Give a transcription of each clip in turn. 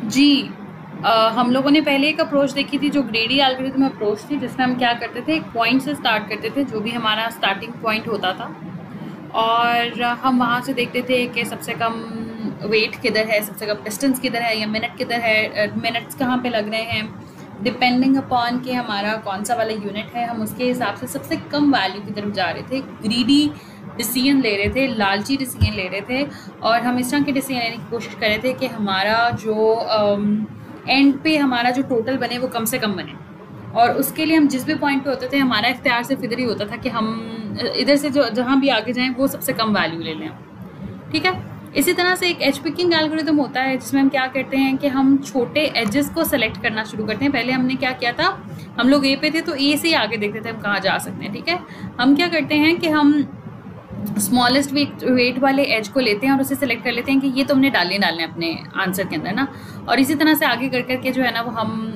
जी। हम लोगों ने पहले एक अप्रोच देखी थी जो ग्रेडी एल्गोरिथम अप्रोच थी, जिसमें हम क्या करते थे, एक पॉइंट से स्टार्ट करते थे जो भी हमारा स्टार्टिंग पॉइंट होता था, और हम वहाँ से देखते थे कि सबसे कम वेट किधर है, सबसे कम डिस्टेंस किधर है, या मिनट किधर है, मिनट्स कहाँ पे लग रहे हैं, डिपेंडिंग अपॉन कि हमारा कौन सा वाला यूनिट है, हम उसके हिसाब से सबसे कम वैल्यू की तरफ जा रहे थे। ग्रीडी डिसीजन ले रहे थे, लालची डिसीजन ले रहे थे, और हम इस तरह के डिसीजन लेने की कोशिश कर रहे थे कि हमारा जो एंड पे हमारा जो टोटल बने वो कम से कम बने। और उसके लिए हम जिस भी पॉइंट पे होते थे, हमारा इख्तियार सिर्फ इधर ही होता था कि हम इधर से जो जहाँ भी आगे जाएं वो सबसे कम वैल्यू ले लें। ठीक है। इसी तरह से एक एज पिकिंग एल्गोरिथम होता है, जिसमें हम क्या करते हैं कि हम छोटे एजेस को सेलेक्ट करना शुरू करते हैं। पहले हमने क्या किया था, हम लोग ए पे थे तो ए से ही आगे देखते थे हम कहाँ जा सकते हैं। ठीक है। हम क्या करते हैं कि हम स्मॉलेस्ट वेट वाले एज को लेते हैं और उसे सेलेक्ट कर लेते हैं कि ये तो हमने डालने अपने आंसर के अंदर ना। और इसी तरह से आगे कर करके जो है ना वो हम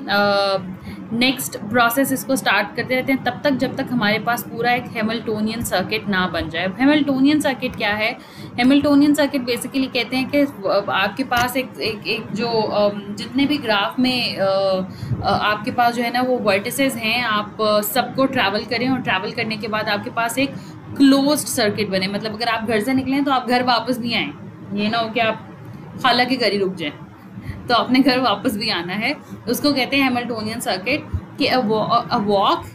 नेक्स्ट प्रोसेस इसको स्टार्ट करते रहते हैं तब तक जब तक हमारे पास पूरा एक हैमिल्टोनियन सर्किट ना बन जाए। हैमिल्टोनियन सर्किट क्या है? हैमिल्टोनियन सर्किट बेसिकली कहते हैं कि आपके पास एक जो जितने भी ग्राफ में आपके पास जो है ना वो वर्टिसेस हैं, आप सबको ट्रैवल करें, और ट्रैवल करने के बाद आपके पास एक क्लोज्ड सर्किट बने। मतलब अगर आप घर से निकलें तो आप घर वापस भी आएँ, ये ना हो कि आप खाला के घर ही रुक जाएं, तो अपने घर वापस भी आना है। उसको कहते हैं हैमिल्टोनियन सर्किट कि अ वॉक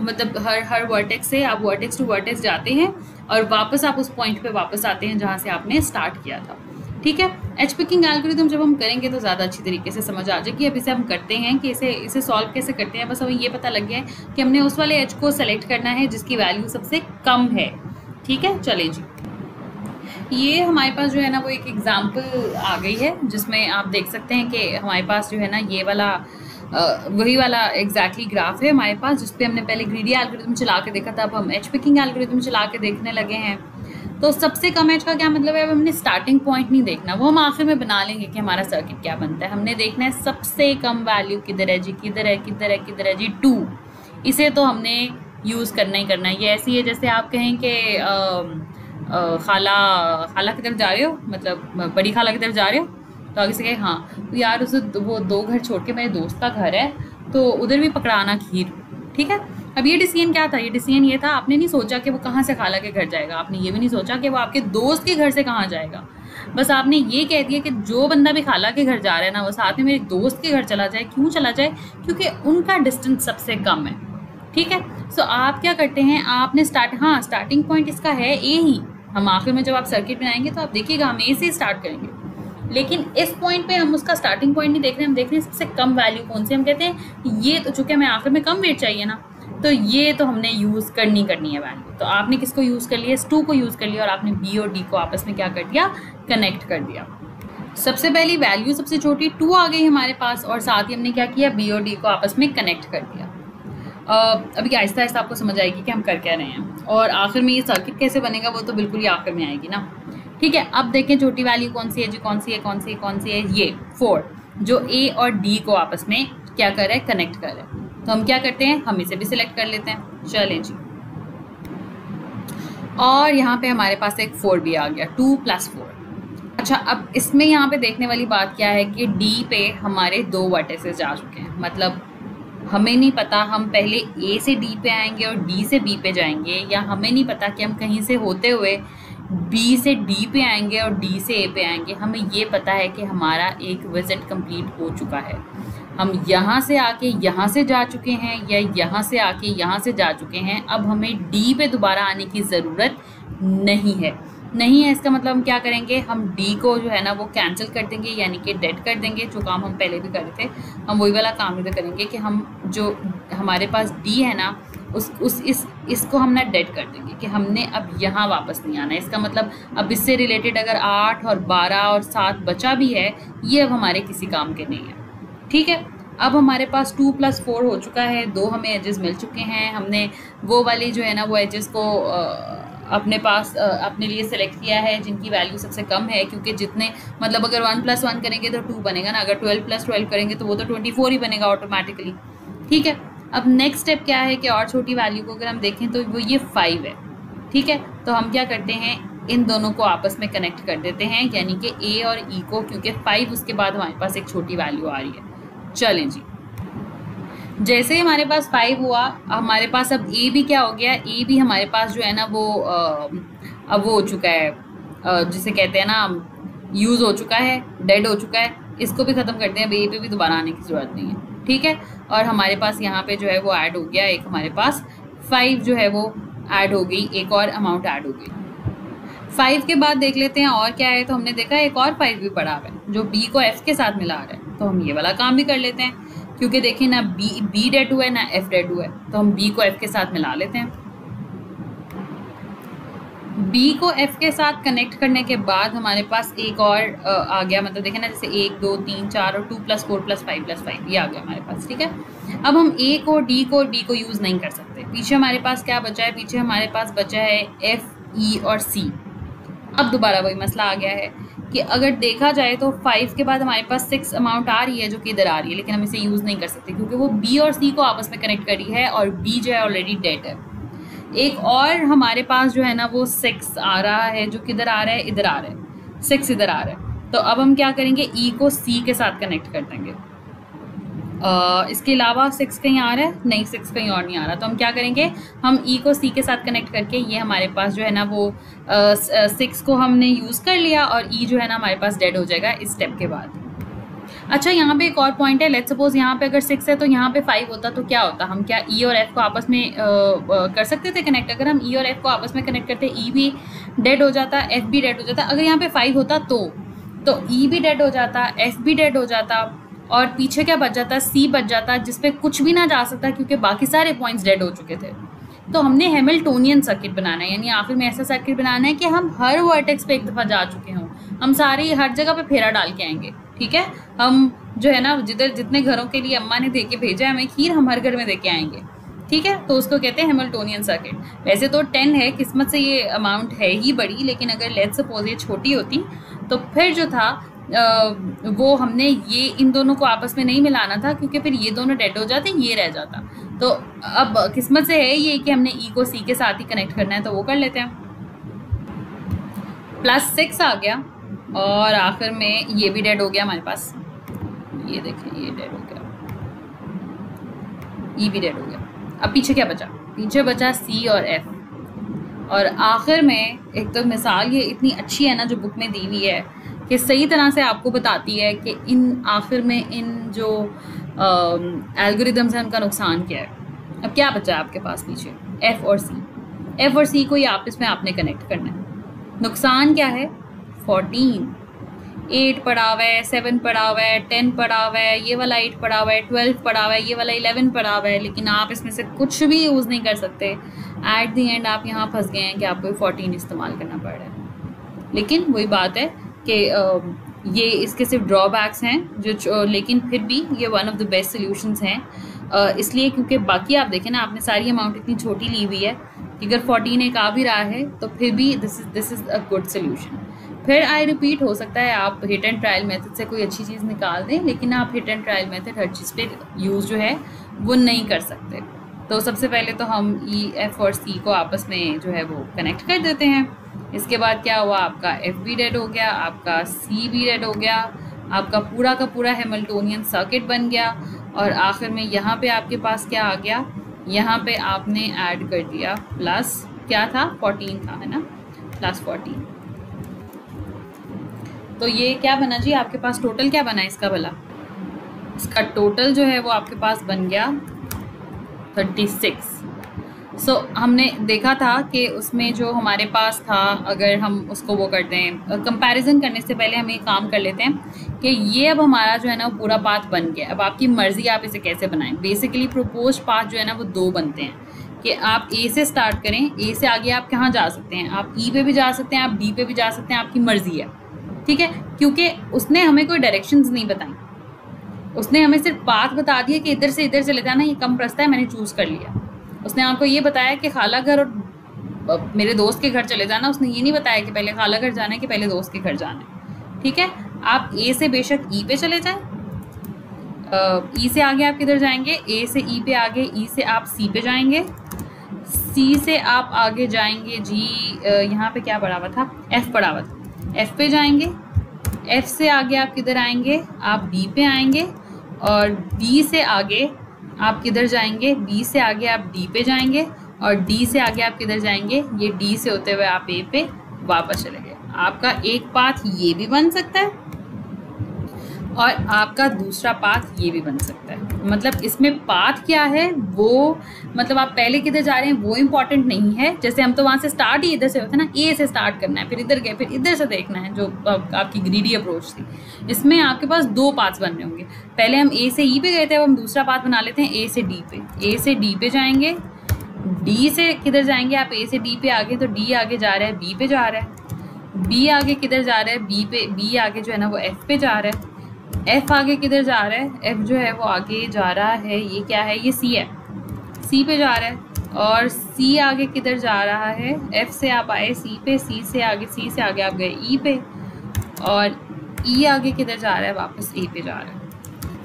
मतलब हर वर्टेक्स से आप वर्टेक्स टू वर्टेक्स जाते हैं और वापस आप उस पॉइंट पे वापस आते हैं जहाँ से आपने स्टार्ट किया था। ठीक है। एज पिकिंग एल्गोरिथम जब हम करेंगे तो ज़्यादा अच्छी तरीके से समझ आ जाएगी। अब इसे हम करते हैं कि इसे सॉल्व कैसे करते हैं। बस हमें ये पता लग गया है कि हमने उस वाले एज को सेलेक्ट करना है जिसकी वैल्यू सबसे कम है। ठीक है। चले जी, ये हमारे पास जो है ना वो एक एग्जाम्पल आ गई है जिसमें आप देख सकते हैं कि हमारे पास जो है ना ये वाला वही वाला एग्जैक्टली ग्राफ है हमारे पास, जिसपे हमने पहले ग्रीडी एल्गोरिथम चला के देखा था। अब हम एज पिकिंग एल्गोरिथम चला के देखने लगे हैं। तो सबसे कम एज का क्या मतलब है? अब हमने स्टार्टिंग पॉइंट नहीं देखना, वो हम आखिर में बना लेंगे कि हमारा सर्किट क्या बनता है। हमने देखना है सबसे कम वैल्यू किधर है जी, किधर है किधर है किधर है जी, 2। इसे तो हमने यूज़ करना ही करना है। ये ऐसी है जैसे आप कहें कि खाला की तरफ जा रहे हो, मतलब बड़ी खाला की तरफ जा रहे हो, तो आगे से कहे हाँ तो यार उसे वो 2 घर छोड़ के मेरे दोस्त का घर है तो उधर भी पकड़ाना खीर। ठीक है। अब ये डिसीजन क्या था? ये डिसीजन ये था, आपने नहीं सोचा कि वो कहाँ से खाला के घर जाएगा, आपने ये भी नहीं सोचा कि वो आपके दोस्त के घर से कहाँ जाएगा। बस आपने ये कह दिया कि जो बंदा भी खाला के घर जा रहा है ना वो साथ में मेरे दोस्त के घर चला जाए। क्यों चला जाए? क्योंकि उनका डिस्टेंस सबसे कम है। ठीक है। सो आप क्या करते हैं, आपने स्टार्टिंग पॉइंट इसका है ए ही। हम आखिर में जब आप सर्किट बनाएंगे तो आप देखिएगा हम ए से स्टार्ट करेंगे, लेकिन इस पॉइंट पे हम उसका स्टार्टिंग पॉइंट नहीं देख रहे, हम देख रहे हैं सबसे कम वैल्यू कौन सी। हम कहते हैं ये तो चूंकि हमें आखिर में कम वेट चाहिए ना, तो ये तो हमने यूज़ करनी है वैल्यू। तो आपने किसको यूज़ कर लिया? इस 2 को यूज़ कर लिया और आपने बी और डी को आपस में क्या कर दिया? कनेक्ट कर दिया। सबसे पहली वैल्यू सबसे छोटी 2 आ गई हमारे पास, और साथ ही हमने क्या किया? बी और डी को आपस में कनेक्ट कर दिया। अभी आहिस्ता आहिस्ता आपको समझ आएगी कि हम कर क्या रहे हैं, और आखिर में ये सर्किट कैसे बनेगा वो तो बिल्कुल ही आखिर में आएगी ना। ठीक है। अब देखें छोटी वैल्यू कौन सी है जी, कौन सी है? ये 4, जो ए और डी को आपस में क्या कर रहा है? कनेक्ट कर रहा है। तो हम क्या करते हैं, हम इसे भी सिलेक्ट कर लेते हैं। चलें जी, और यहाँ पे हमारे पास एक 4 भी आ गया, 2 + 4। अच्छा, अब इसमें यहाँ पे देखने वाली बात क्या है कि डी पे हमारे 2 वर्टिसेस जा चुके हैं। मतलब हमें नहीं पता हम पहले ए से डी पे आएंगे और डी से बी पे जाएंगे, या हमें नहीं पता कि हम कहीं से होते हुए बी से डी पे आएंगे और डी से ए पे आएंगे। हमें ये पता है कि हमारा एक विजिट कंप्लीट हो चुका है। हम यहाँ से आके यहाँ से जा चुके हैं, या यहाँ से आके यहाँ से जा चुके हैं। अब हमें डी पे दोबारा आने की ज़रूरत नहीं है। इसका मतलब हम क्या करेंगे, हम डी को जो है ना वो कैंसिल कर देंगे, यानी कि डेड कर देंगे। जो काम हम पहले भी कर रहे थे हम वही वाला काम इधर करेंगे कि हम जो हमारे पास डी है ना इसको हम ना डेड कर देंगे कि हमने अब यहाँ वापस नहीं आना है। इसका मतलब अब इससे रिलेटेड अगर 8 और 12 और 7 बचा भी है, ये अब हमारे किसी काम के नहीं है। ठीक है। अब हमारे पास 2 + 4 हो चुका है, 2 हमें एजेस मिल चुके हैं। हमने वो वाली जो है ना वो एजेस को अपने पास अपने लिए सेलेक्ट किया है जिनकी वैल्यू सबसे कम है, क्योंकि जितने मतलब अगर 1 + 1 करेंगे तो 2 बनेगा ना, अगर 12 + 12 करेंगे तो वो तो 24 ही बनेगा ऑटोमेटिकली। ठीक है। अब नेक्स्ट स्टेप क्या है कि और छोटी वैल्यू को अगर हम देखें तो वो ये 5 है। ठीक है। तो हम क्या करते हैं, इन दोनों को आपस में कनेक्ट कर देते हैं, यानी कि ए और ई को, क्योंकि 5 उसके बाद हमारे पास एक छोटी वैल्यू आ रही है। चलें जी, जैसे ही हमारे पास 5 हुआ, हमारे पास अब ए भी क्या हो गया, ए भी हमारे पास जो है ना वो अब वो हो चुका है, जिसे कहते हैं ना यूज़ हो चुका है, डेड हो चुका है। इसको भी ख़त्म करते हैं, ए पे भी दोबारा आने की ज़रूरत नहीं है, ठीक है। और हमारे पास यहाँ पे जो है वो ऐड हो गया, एक हमारे पास 5 जो है वो ऐड हो गई, एक और अमाउंट ऐड हो गई। 5 के बाद देख लेते हैं और क्या है, तो हमने देखा एक और 5 भी पड़ा हुआ है जो बी को एफ के साथ मिला रहा है, तो हम ये वाला काम भी कर लेते हैं, क्योंकि देखिए ना बी डेड हुआ है ना एफ डेड हुआ है, तो हम बी को एफ के साथ मिला लेते हैं। बी को एफ के साथ कनेक्ट करने के बाद हमारे पास एक और आ गया, मतलब देखें ना, जैसे 1 2 3 4 और 2 + 4 + 5 + 5 ये आ गया हमारे पास, ठीक है। अब हम ए को, डी को और बी को यूज़ नहीं कर सकते। पीछे हमारे पास क्या बचा है, पीछे हमारे पास बचा है एफ, ई और सी। अब दोबारा वही मसला आ गया है कि अगर देखा जाए तो 5 के बाद हमारे पास 6 अमाउंट आ रही है जो कि इधर आ रही है, लेकिन हम इसे यूज़ नहीं कर सकते क्योंकि वो बी और सी को आपस में कनेक्ट करी है और बी जो है ऑलरेडी डेड है। एक और हमारे पास जो है ना वो 6 आ रहा है, जो किधर आ रहा है, इधर आ रहा है, 6 इधर आ रहा है। तो अब हम क्या करेंगे, ई को सी के साथ कनेक्ट कर देंगे। इसके अलावा 6 कहीं आ रहा है, नहीं 6 कहीं और नहीं आ रहा, तो हम क्या करेंगे, हम ई को सी के साथ कनेक्ट करके ये हमारे पास जो है ना वो 6 को हमने यूज़ कर लिया और ई जो है ना हमारे पास डेड हो जाएगा इस स्टेप के बाद। अच्छा, यहाँ पे एक और पॉइंट है, लेट्स सपोज यहाँ पे अगर 6 है तो यहाँ पे 5 होता तो क्या होता, हम क्या ई और एफ को आपस में कर सकते थे कनेक्ट। अगर हम ई और एफ को आपस में कनेक्ट करते, ई भी डेड हो जाता, एफ भी डेड हो जाता। अगर यहाँ पे 5 होता तो ई भी डेड हो जाता, एफ भी डेड हो जाता और पीछे क्या बच जाता, सी बच जाता, जिसपे कुछ भी ना जा सकता क्योंकि बाकी सारे पॉइंट्स डेड हो चुके थे। तो हमने हैमिल्टोनियन सर्किट बनाना है, यानी आखिर में ऐसा सर्किट बनाना है कि हम हर वर्टेक्स पे एक दफ़ा जा चुके हों, हम सारी हर जगह पे फेरा डाल के आएंगे, ठीक है। हम जो है ना जिधर जितने घरों के लिए अम्मा ने दे के भेजा है हमें खीर, हम हर घर में दे के आएंगे, ठीक है। तो उसको कहते हैं हैमिल्टोनियन सर्किट। वैसे तो 10 है, किस्मत से ये अमाउंट है ही बड़ी, लेकिन अगर लेट्स सपोज ये छोटी होती तो फिर जो था वो हमने ये इन दोनों को आपस में नहीं मिलाना था, क्योंकि फिर ये दोनों डेड हो जाते, ये रह जाता। तो अब किस्मत से है ये कि हमने ई को सी के साथ ही कनेक्ट करना है, तो वो कर लेते हैं। +6 आ गया और आखिर में ये भी डेड हो गया हमारे पास, ये देखें ये डेड हो गया, ई भी डेड हो गया। अब पीछे क्या बचा, पीछे बचा सी और एफ। और आखिर में एक तो मिसाल ये इतनी अच्छी है ना जो बुक में दी हुई है कि सही तरह से आपको बताती है कि इन आखिर में इन जो एल्गोरिदम्स हैं उनका नुकसान क्या है। अब क्या बचा है आपके पास पीछे, एफ़ और सी। एफ़ और सी को ये आपस में आपने कनेक्ट करना है। नुकसान क्या है, 14, 8 पड़ा हुआ है, 7 पड़ा हुआ है, 10 पड़ा हुआ है, ये वाला 8 पड़ा हुआ है, 12 पड़ा हुआ है, ये वाला 11 पड़ा हुआ है, लेकिन आप इसमें से कुछ भी यूज़ नहीं कर सकते। एट दी एंड आप यहाँ फंस गए हैं कि आपको 14 इस्तेमाल करना पड़ रहा है। लेकिन वही बात है कि ये इसके सिर्फ ड्रॉबैक्स हैं जो, लेकिन फिर भी ये one of the best solutions हैं, इसलिए क्योंकि बाकी आप देखें ना, आपने सारी अमाउंट इतनी छोटी ली हुई है कि अगर 14 एक आ भी रहा है तो फिर भी this is a good solution. फिर आई रिपीट, हो सकता है आप हिट एंड ट्रायल मेथड से कोई अच्छी चीज़ निकाल दें, लेकिन आप हिट एंड ट्रायल मेथड हर चीज़ पे यूज़ जो है वो नहीं कर सकते। तो सबसे पहले तो हम ई, एफ और सी को आपस में जो है वो कनेक्ट कर देते हैं। इसके बाद क्या हुआ, आपका एफ भी डेड हो गया, आपका सी भी डेड हो गया, आपका पूरा का पूरा हैमिल्टोनियन सर्किट बन गया। और आखिर में यहाँ पे आपके पास क्या आ गया, यहाँ पे आपने ऐड कर दिया प्लस, क्या था 14 था, है ना, +14। तो ये क्या बना जी, आपके पास टोटल क्या बना इसका भला, इसका टोटल जो है वो आपके पास बन गया 36। सो हमने देखा था कि उसमें जो हमारे पास था, अगर हम उसको वो करते हैं, कंपैरिजन करने से पहले हम एक काम कर लेते हैं कि ये अब हमारा जो है ना पूरा पाथ बन गया। अब आपकी मर्ज़ी आप इसे कैसे बनाएं। बेसिकली प्रोपोज पाथ जो है ना वो 2 बनते हैं कि आप ए से स्टार्ट करें, ए से आगे आप कहाँ जा सकते हैं, आप ई पे भी जा सकते हैं, आप डी पे भी जा सकते हैं, आपकी मर्ज़ी है, ठीक है। क्योंकि उसने हमें कोई डायरेक्शंस नहीं बताई, उसने हमें सिर्फ पाथ बता दिया कि इधर से चले जाना, ये कम रास्ता है, मैंने चूज़ कर लिया। उसने आपको ये बताया कि खाला घर और मेरे दोस्त के घर चले जाना, उसने ये नहीं बताया कि पहले खाला घर जाना है कि पहले दोस्त के घर जाना है, ठीक है। आप ए से बेशक ई पे चले जाएं, ई से आगे आप किधर जाएंगे, ए से ई पे आगे, ई से आप सी पे जाएंगे, सी से आप आगे जाएंगे जी, यहाँ पे क्या पड़ा हुआ था, एफ पड़ा हुआ था, एफ पे जाएंगे। एफ से आगे आप किधर आएंगे, आप बी पे आएंगे। और बी से आगे आप किधर जाएंगे, बी से आगे आप डी पे जाएंगे। और डी से आगे आप किधर जाएंगे, ये डी से होते हुए आप ए पे वापस चले गए। आपका एक पाथ ये भी बन सकता है और आपका दूसरा पाथ ये भी बन सकता है। मतलब इसमें पाथ क्या है वो, मतलब आप पहले किधर जा रहे हैं वो इम्पॉर्टेंट नहीं है। जैसे हम तो वहाँ से स्टार्ट ही इधर से होता है ना, ए से स्टार्ट करना है, फिर इधर गए, फिर इधर से देखना है, जो आपकी ग्रीडी अप्रोच थी। इसमें आपके पास दो पाथ्स बन रहे होंगे। पहले हम ए से ई पे गए थे, अब हम दूसरा पाथ बना लेते हैं ए से डी पे। ए से डी पे जाएंगे, डी से किधर जाएंगे आप, ए से डी पे आगे, तो डी आगे जा रहा है, बी पे जा रहा है। बी आगे किधर जा रहा है, बी पे, बी आगे जो है ना वो एफ पे जा रहा है। एफ आगे किधर जा रहा है, एफ जो है वो आगे जा रहा है, ये क्या है, ये सी है, सी पे जा रहा है। और सी आगे किधर जा रहा है, एफ से आप आए सी पे, सी से आगे आप गए ई पे। और ई आगे किधर जा रहा है, वापस ए पे जा रहा है।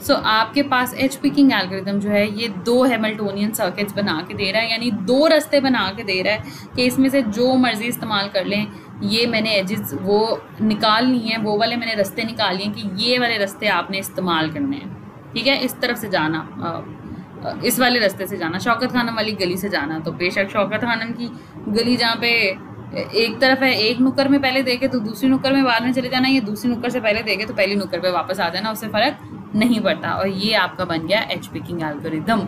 सो आपके पास एज पिकिंग एल्गोरिथम जो है ये दो हैमिल्टोनियन सर्किट्स बना के दे रहा है, यानी दो रास्ते बना के दे रहा है कि इसमें से जो मर्जी इस्तेमाल कर लें। ये मैंने एजेस वो निकाल ली हैं, वो वाले मैंने रास्ते निकाल लिए कि ये वाले रास्ते आपने इस्तेमाल करने हैं, ठीक है। इस तरफ से जाना, इस वाले रास्ते से जाना, शौकत खानम वाली गली से जाना, तो बेशक शौकत खानम की गली जहाँ पे एक तरफ है, एक नुक्कर में पहले देखे तो दूसरी नुक्कर में बाद में चले जाना, ये दूसरी नुक्कर से पहले देखे तो पहली नुक्कर पे वापस आ जाना, उससे फ़र्क नहीं पड़ता। और ये आपका बन गया एज पिकिंग एल्गोरिथम।